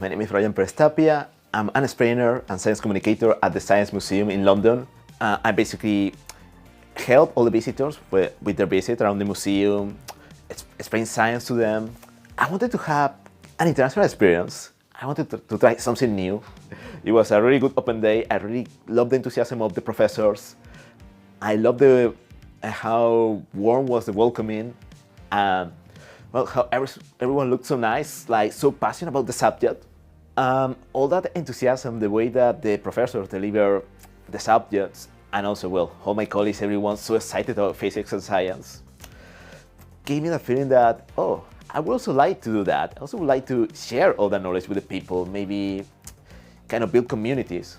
My name is Bryan Perez Tapia. I'm an explainer and science communicator at the Science Museum in London. I basically help all the visitors with their visit around the museum, explain science to them. I wanted to have an international experience. I wanted to try something new. It was a really good open day. I really loved the enthusiasm of the professors. I loved how warm was the welcoming. Well, how everyone looked so nice, like so passionate about the subject. All that enthusiasm, the way that the professors deliver the subjects, and also, well, all my colleagues, everyone's so excited about physics and science, gave me the feeling that, oh, I would also like to do that. I also would like to share all that knowledge with the people, maybe kind of build communities.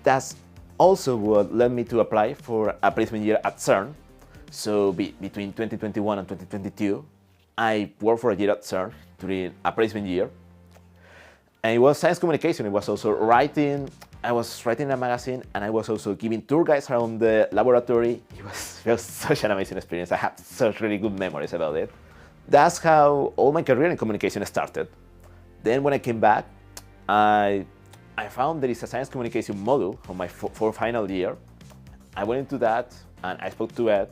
That's also what led me to apply for a placement year at CERN. So between 2021 and 2022, I worked for a year at CERN during a placement year. And it was science communication. It was also writing. I was writing a magazine, and I was also giving tour guides around the laboratory. It was such an amazing experience. I have such really good memories about it. That's how all my career in communication started. Then when I came back, I found there is a science communication module on my final year. I went into that, and I spoke to Ed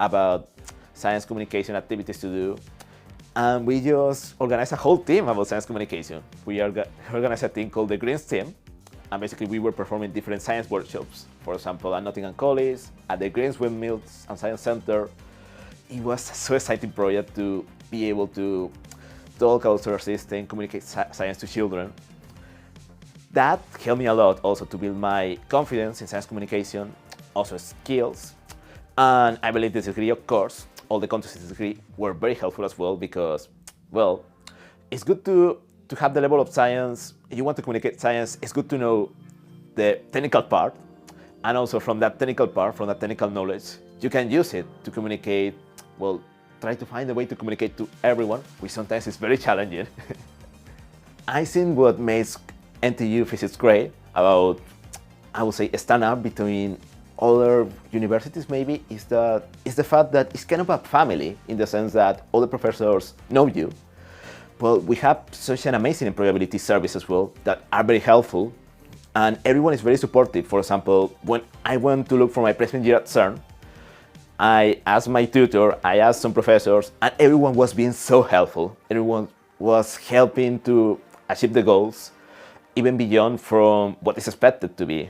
about science communication activities to do. And we just organized a whole team about science communication. We organized a thing called the Greens team. And basically we were performing different science workshops. For example, at Nottingham College, at the Greens Windmills and Science Center. It was a so exciting project to be able to talk about solar system, communicate science to children. That helped me a lot also to build my confidence in science communication, also skills. And I believe this degree, of course, all the contents in this degree were very helpful as well because, well, it's good to have the level of science. If you want to communicate science, it's good to know the technical part. And also from that technical part, from that technical knowledge, you can use it to communicate, well, try to find a way to communicate to everyone, which sometimes is very challenging. I think what makes NTU Physics great about, I would say, stand out between other universities maybe is the fact that it's kind of a family in the sense that all the professors know you. Well, we have such an amazing employability service as well that are very helpful, and everyone is very supportive. For example, when I went to look for my placement year at CERN, I asked my tutor, I asked some professors, and everyone was being so helpful. Everyone was helping to achieve the goals, even beyond from what is expected to be.